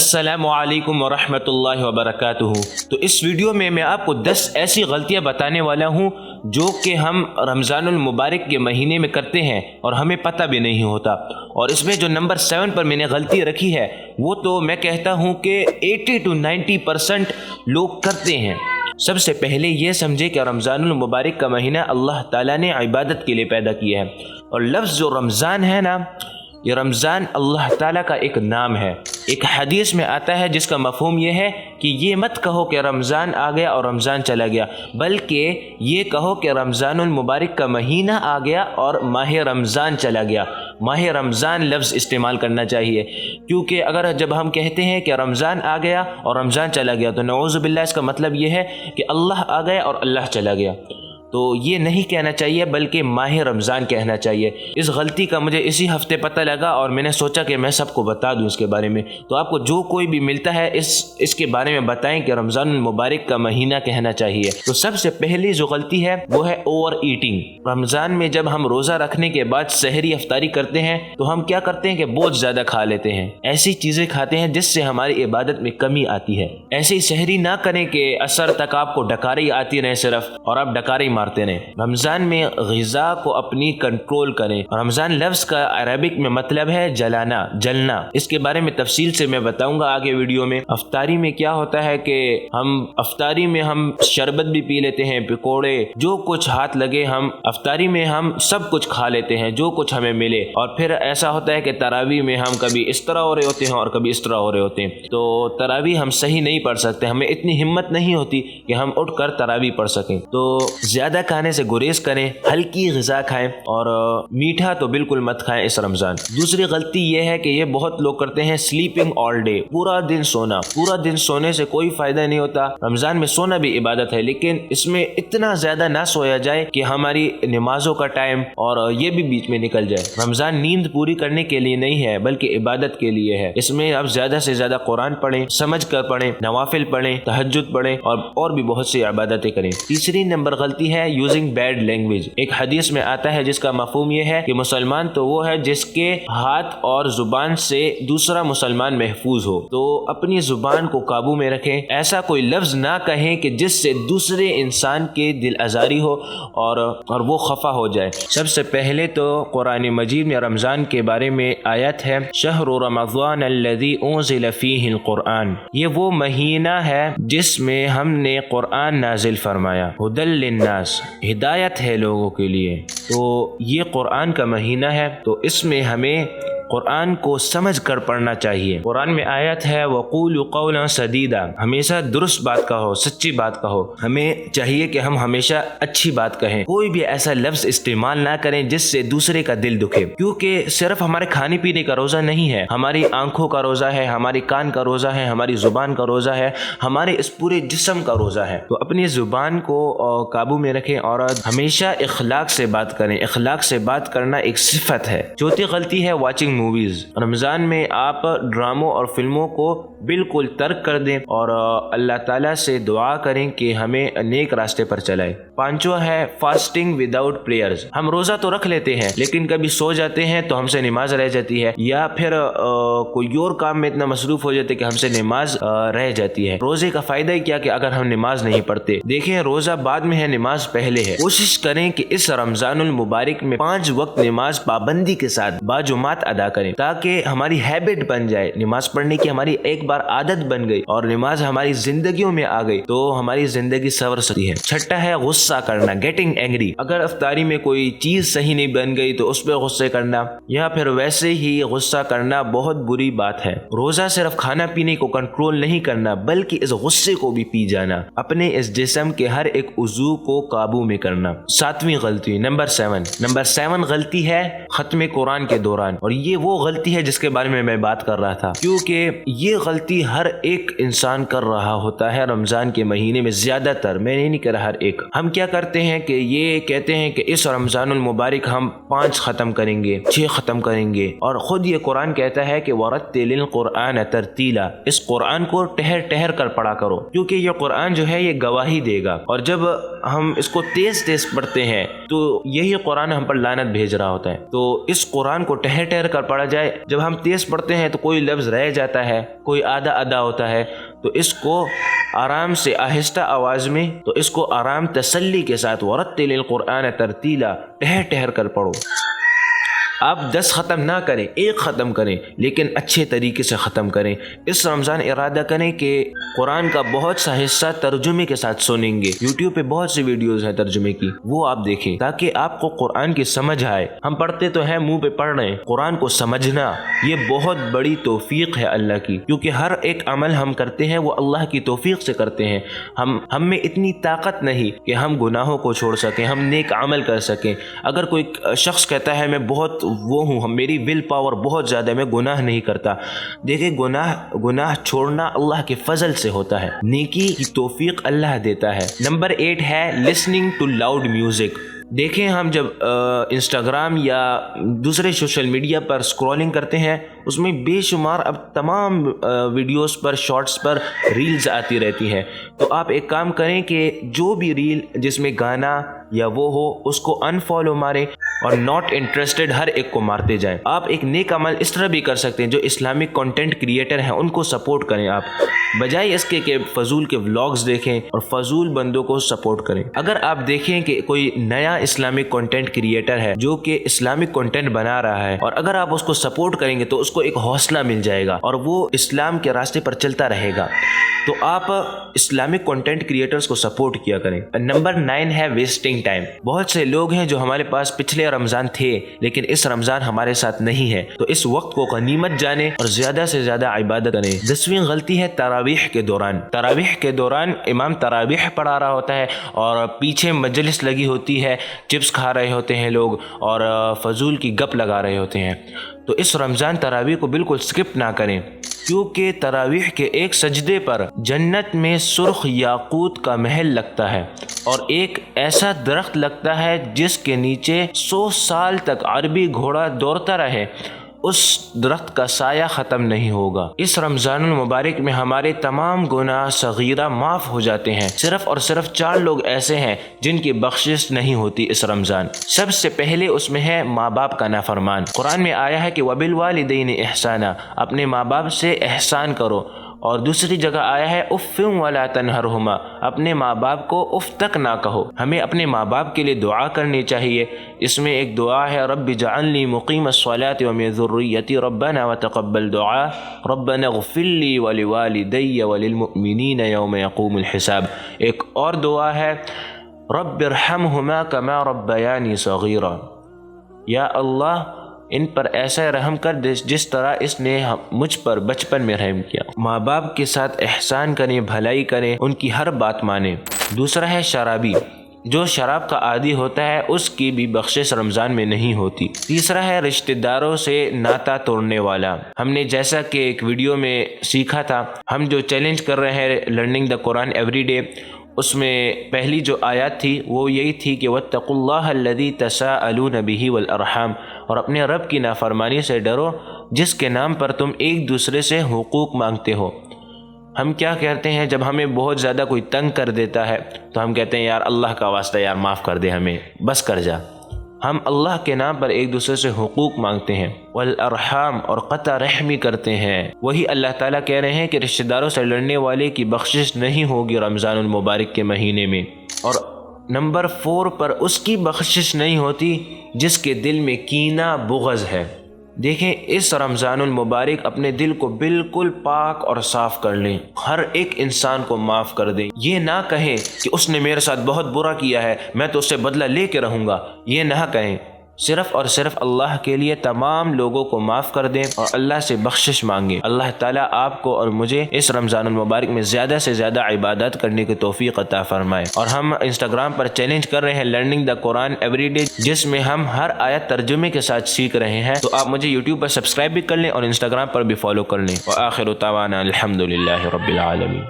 السلام علیکم ورحمۃ اللہ وبرکاتہ۔ تو اس ویڈیو میں آپ کو 10 ایسی غلطیاں بتانے والا ہوں جو کہ ہم رمضان المبارک کے مہینے میں کرتے ہیں اور ہمیں پتہ بھی نہیں ہوتا، اور اس میں جو نمبر 7 پر میں نے غلطی رکھی ہے وہ تو میں کہتا ہوں کہ 80 to 90% لوگ کرتے ہیں۔ سب سے پہلے یہ سمجھے کہ رمضان المبارک کا مہینہ اللہ تعالیٰ نے عبادت کے لیے پیدا کیا ہے، اور لفظ جو رمضان ہے نا، یہ رمضان اللہ تعالیٰ کا ایک نام ہے۔ ایک حدیث میں آتا ہے جس کا مفہوم یہ ہے کہ یہ مت کہو کہ رمضان آ گیا اور رمضان چلا گیا، بلکہ یہ کہو کہ رمضان المبارک کا مہینہ آ گیا اور ماہ رمضان چلا گیا۔ ماہ رمضان لفظ استعمال کرنا چاہیے، کیونکہ اگر جب ہم کہتے ہیں کہ رمضان آ گیا اور رمضان چلا گیا تو نعوذ باللہ اس کا مطلب یہ ہے کہ اللہ آ گیا اور اللہ چلا گیا۔ تو یہ نہیں کہنا چاہیے بلکہ ماہ رمضان کہنا چاہیے۔ اس غلطی کا مجھے اسی ہفتے پتہ لگا اور میں نے سوچا کہ میں سب کو بتا دوں اس کے بارے میں۔ تو آپ کو جو کوئی بھی ملتا ہے اس کے بارے میں بتائیں کہ رمضان المبارک کا مہینہ کہنا چاہیے۔ تو سب سے پہلی جو غلطی ہے وہ ہے اوور ایٹنگ۔ رمضان میں جب ہم روزہ رکھنے کے بعد سحری افطاری کرتے ہیں تو ہم کیا کرتے ہیں کہ بہت زیادہ کھا لیتے ہیں، ایسی چیزیں کھاتے ہیں جس سے ہماری عبادت میں کمی آتی ہے۔ ایسی سحری نہ کریں کہ اثر تک آپ کو ڈکاریں آتی رہے صرف اور آپ ڈکاریں مارتے رہیں۔ رمضان میں غذا کو اپنی کنٹرول کریں۔ رمضان لفظ کا عربک میں مطلب ہے جلانا، جلنا۔ اس کے بارے میں تفصیل سے میں بتاؤں گا آگے ویڈیو میں۔ افطاری میں کیا ہوتا ہے کہ افطاری میں ہم شربت بھی پی لیتے ہیں، پکوڑے، جو کچھ ہاتھ لگے ہم افطاری میں ہم سب کچھ کھا لیتے ہیں جو کچھ ہمیں ملے، اور پھر ایسا ہوتا ہے کہ تراویح میں ہم کبھی اس طرح ہو رہے ہوتے ہیں اور کبھی اس طرح ہو رہے ہوتے ہیں، تو تراویح ہم صحیح نہیں پڑھ سکتے، ہمیں اتنی ہمت نہیں ہوتی کہ ہم اٹھ کر تراویح پڑھ سکیں۔ تو زیادہ کھانے سے گریز کریں، ہلکی غذا کھائیں، اور میٹھا تو بالکل مت کھائیں اس رمضان۔ دوسری غلطی یہ ہے کہ یہ بہت لوگ کرتے ہیں سلیپنگ آل ڈے، پورا دن سونا۔ پورا دن سونے سے کوئی فائدہ نہیں ہوتا۔ رمضان میں سونا بھی عبادت ہے، لیکن اس میں اتنا زیادہ نہ سویا جائے کہ ہماری نمازوں کا ٹائم اور یہ بھی بیچ میں نکل جائے۔ رمضان نیند پوری کرنے کے لیے نہیں ہے بلکہ عبادت کے لیے ہے۔ اس میں آپ زیادہ سے زیادہ قرآن پڑھیں، سمجھ کر پڑھیں، نوافل پڑھیں، تہجد پڑھیں، اور بھی بہت سی عبادتیں کریں۔ تیسری نمبر غلطی ہے یوزنگ بیڈ لینگویج۔ ایک حدیث میں آتا ہے جس کا مفہوم یہ ہے کہ مسلمان تو وہ ہے جس کے ہاتھ اور زبان سے دوسرا مسلمان محفوظ ہو۔ تو اپنی زبان کو قابو میں رکھیں، ایسا کوئی لفظ نہ کہیں کہ جس سے دوسرے انسان کے دل آزاری ہو اور وہ خفا ہو جائے۔ سب سے پہلے تو قرآن مجید میں رمضان کے بارے میں آیت ہے شہر رمضان الذی انزل فیہ القرآن، یہ وہ مہینہ ہے جس میں ہم نے قرآن نازل فرمایا، ھدی للناس، ہدایت ہے لوگوں کے لیے۔ تو یہ قرآن کا مہینہ ہے، تو اس میں ہمیں قرآن کو سمجھ کر پڑھنا چاہیے۔ قرآن میں آیت ہے وَقُولُوا قَوْلًا سَدِيدًا، ہمیشہ درست بات کہو، سچی بات کہو۔ ہمیں چاہیے کہ ہم ہمیشہ اچھی بات کہیں، کوئی بھی ایسا لفظ استعمال نہ کریں جس سے دوسرے کا دل دکھے، کیونکہ صرف ہمارے کھانے پینے کا روزہ نہیں ہے، ہماری آنکھوں کا روزہ ہے، ہماری کان کا روزہ ہے، ہماری زبان کا روزہ ہے، ہمارے اس پورے جسم کا روزہ ہے۔ تو اپنی زبان کو قابو میں رکھیں اور ہمیشہ اخلاق سے بات کریں۔ اخلاق سے بات کرنا ایک صفت ہے۔ چوتھی غلطی ہے واچنگ موویز۔ رمضان میں آپ ڈراموں اور فلموں کو بالکل ترک کر دیں اور اللہ تعالیٰ سے دعا کریں کہ ہمیں نیک راستے پر چلائے۔ پانچواں ہے فاسٹنگ وداؤٹ پریئرز۔ ہم روزہ تو رکھ لیتے ہیں لیکن کبھی سو جاتے ہیں تو ہم سے نماز رہ جاتی ہے، یا پھر کوئی اور کام میں اتنا مصروف ہو جاتے کہ ہم سے نماز رہ جاتی ہے۔ روزے کا فائدہ ہی کیا کہ اگر ہم نماز نہیں پڑھتے؟ دیکھیں، روزہ بعد میں ہے، نماز پہلے ہے۔ کوشش کریں کہ اس رمضان المبارک میں 5 وقت نماز پابندی کے ساتھ باجماعت ادا کریں، تاکہ ہماری ہیبٹ بن جائے، نماز پڑھنے کی ہماری ایک بار عادت بن گئی اور نماز ہماری زندگیوں میں آ گئی تو ہماری زندگی سنور سکتی ہے۔ چھٹا ہے غصہ کرنا، گیٹنگ اینگری۔ اگر افطاری میں کوئی چیز صحیح نہیں بن گئی تو اس پہ غصے کرنا یا پھر ویسے ہی غصہ کرنا بہت بری بات ہے۔ روزہ صرف کھانا پینے کو کنٹرول نہیں کرنا بلکہ اس غصے کو بھی پی جانا، اپنے اس جسم کے ہر ایک عضو کو قابو میں کرنا۔ ساتویں غلطی نمبر 7 غلطی ہے ختم قرآن کے دوران، اور یہ وہ غلطی ہے جس کے بارے میں بات کر رہا تھا، کیونکہ یہ غلطی ہر ایک انسان کر رہا ہوتا ہے رمضان کے مہینے میں۔ زیادہ تر، میں نہیں کہہ رہا ہر ایک، ہم کیا کرتے ہیں کہ یہ کہتے ہیں کہ اس رمضان المبارک ہم 5 ختم کریں گے، 6 ختم کریں گے، اور خود یہ قرآن کہتا ہے کہ وَرَتِّلِ الْقُرْآنَ تَرْتِيلًا، اس قرآن کو ٹہر ٹہر کر پڑھا کرو، کیونکہ یہ قرآن جو ہے یہ گواہی دے گا، اور جب ہم اس کو تیز تیز پڑھتے ہیں تو یہی قرآن ہم پر لعنت بھیج رہا ہوتا ہے۔ تو اس قرآن کو ٹہر ٹہر کر پڑھا جائے. جب ہم تیز پڑھتے ہیں تو کوئی لفظ رہ جاتا ہے, کوئی آدھا ادا ہوتا ہے, تو اس کو آرام سے آہستہ آواز میں, تو اس کو آرام تسلی کے ساتھ ورتل القرآن ترتیلا ٹہر ٹہر کر پڑھو. آپ 10 ختم نہ کریں, ایک ختم کریں, لیکن اچھے طریقے سے ختم کریں. اس رمضان ارادہ کریں کہ قرآن کا بہت سا حصہ ترجمے کے ساتھ سنیں گے. یوٹیوب پہ بہت سی ویڈیوز ہیں ترجمے کی, وہ آپ دیکھیں تاکہ آپ کو قرآن کی سمجھ آئے. ہم پڑھتے تو ہیں منہ پہ پڑھ رہے ہیں, قرآن کو سمجھنا یہ بہت بڑی توفیق ہے اللہ کی, کیونکہ ہر ایک عمل ہم کرتے ہیں وہ اللہ کی توفیق سے کرتے ہیں. ہم میں اتنی طاقت نہیں کہ ہم گناہوں کو چھوڑ سکیں, ہم نیک عمل کر سکیں. اگر کوئی شخص کہتا ہے میں بہت وہ ہوں, میری ول پاور بہت زیادہ, میں گناہ نہیں کرتا, دیکھیں گناہ چھوڑنا اللہ کے فضل سے ہوتا ہے, نیکی کی توفیق اللہ دیتا ہے. نمبر 8 ہے لسننگ ٹو لاؤڈ میوزک. دیکھیں ہم جب انسٹاگرام یا دوسرے سوشل میڈیا پر اسکرولنگ کرتے ہیں, اس میں بے شمار اب تمام ویڈیوز پر, شارٹس پر ریلز آتی رہتی ہیں. تو آپ ایک کام کریں کہ جو بھی ریل جس میں گانا یا وہ ہو اس کو انفالو ماریں اور ناٹ انٹرسٹڈ ہر ایک کو مارتے جائیں. آپ ایک نیک عمل اس طرح بھی کر سکتے ہیں, جو اسلامک کنٹینٹ کریٹر ہیں ان کو سپورٹ کریں آپ, بجائے اس کے کہ فضول کے ولاگز دیکھیں اور فضول بندوں کو سپورٹ کریں. اگر آپ دیکھیں کہ کوئی نیا اسلامک کنٹینٹ کریٹر ہے جو کہ اسلامک کنٹینٹ بنا رہا ہے, اور اگر آپ اس کو سپورٹ کریں گے تو اس کو ایک حوصلہ مل جائے گا اور وہ اسلام کے راستے پر چلتا رہے گا. تو آپ اسلامک کنٹینٹ کریٹرز کو سپورٹ کیا کریں. نمبر 9 ہے ویسٹنگ ٹائم. بہت سے لوگ ہیں جو ہمارے پاس پچھلے رمضان تھے لیکن اس رمضان ہمارے ساتھ نہیں ہے, تو اس وقت کو غنیمت جانیں اور زیادہ سے زیادہ عبادت کریں. 10ویں غلطی ہے تراویح کے دوران. تراویح کے دوران امام تراویح پڑھا رہا ہوتا ہے اور پیچھے مجلس لگی ہوتی ہے, چپس کھا رہے ہوتے ہیں لوگ اور فضول کی گپ لگا رہے ہوتے ہیں. تو اس رمضان تراویح کو بالکل سکپ نہ کریں, کیونکہ تراویح کے ایک سجدے پر جنت میں سرخ یاقوت کا محل لگتا ہے اور ایک ایسا درخت لگتا ہے جس کے نیچے 100 سال تک عربی گھوڑا دوڑتا رہے, اس درخت کا سایہ ختم نہیں ہوگا. اس رمضان المبارک میں ہمارے تمام گناہ صغیرہ معاف ہو جاتے ہیں. صرف اور صرف 4 لوگ ایسے ہیں جن کی بخشش نہیں ہوتی اس رمضان. سب سے پہلے اس میں ہے ماں باپ کا نافرمان. قرآن میں آیا ہے کہ وَبِالْوَالِدَيْنِ احسانا, اپنے ماں باپ سے احسان کرو, اور دوسری جگہ آیا ہے اف ولا تنہرہما, اپنے ماں باپ کو اف تک نہ کہو. ہمیں اپنے ماں باپ کے لیے دعا کرنی چاہیے. اس میں ایک دعا ہے رب اجعلنی مقیم الصلاۃ ومن ذریتی ربنا وتقبل دعاء ربنا اغفر لی ولوالدی وللمؤمنین یوم یقوم الحساب. ایک اور دعا ہے رب ارحمہما کما ربیانی صغیرا, یا اللہ ان پر ایسا رحم کر جس طرح اس نے مجھ پر بچپن میں رحم کیا. ماں باپ کے ساتھ احسان کریں, بھلائی کریں, ان کی ہر بات مانیں. دوسرا ہے شرابی. جو شراب کا عادی ہوتا ہے اس کی بھی بخشش رمضان میں نہیں ہوتی. تیسرا ہے رشتہ داروں سے ناتا توڑنے والا. ہم نے جیسا کہ ایک ویڈیو میں سیکھا تھا, ہم جو چیلنج کر رہے ہیں learning the Quran every day, اس میں پہلی جو آیات تھی وہ یہی تھی کہ واتقوا اللہ الذی تساءلون بہ والارحام, اور اپنے رب کی نافرمانی سے ڈرو جس کے نام پر تم ایک دوسرے سے حقوق مانگتے ہو. ہم کیا کہتے ہیں جب ہمیں بہت زیادہ کوئی تنگ کر دیتا ہے تو ہم کہتے ہیں یار اللہ کا واسطہ یار معاف کر دے, ہمیں بس کر جا. ہم اللہ کے نام پر ایک دوسرے سے حقوق مانگتے ہیں, والارحام, اور قطع رحمی کرتے ہیں. وہی اللہ تعالیٰ کہہ رہے ہیں کہ رشتہ داروں سے لڑنے والے کی بخشش نہیں ہوگی رمضان المبارک کے مہینے میں. اور نمبر 4 پر اس کی بخشش نہیں ہوتی جس کے دل میں کینہ بغض ہے. دیکھیں اس رمضان المبارک اپنے دل کو بالکل پاک اور صاف کر لیں, ہر ایک انسان کو معاف کر دیں. یہ نہ کہیں کہ اس نے میرے ساتھ بہت برا کیا ہے میں تو اس سے بدلہ لے کے رہوں گا, یہ نہ کہیں. صرف اور صرف اللہ کے لیے تمام لوگوں کو معاف کر دیں اور اللہ سے بخشش مانگیں. اللہ تعالیٰ آپ کو اور مجھے اس رمضان المبارک میں زیادہ سے زیادہ عبادات کرنے کی توفیق عطا فرمائے. اور ہم انسٹاگرام پر چیلنج کر رہے ہیں learning the Quran every day, جس میں ہم ہر آیت ترجمے کے ساتھ سیکھ رہے ہیں. تو آپ مجھے یوٹیوب پر سبسکرائب بھی کر لیں اور انسٹاگرام پر بھی فالو کر لیں. وآخر دعوانا الحمد للہ رب العالمین.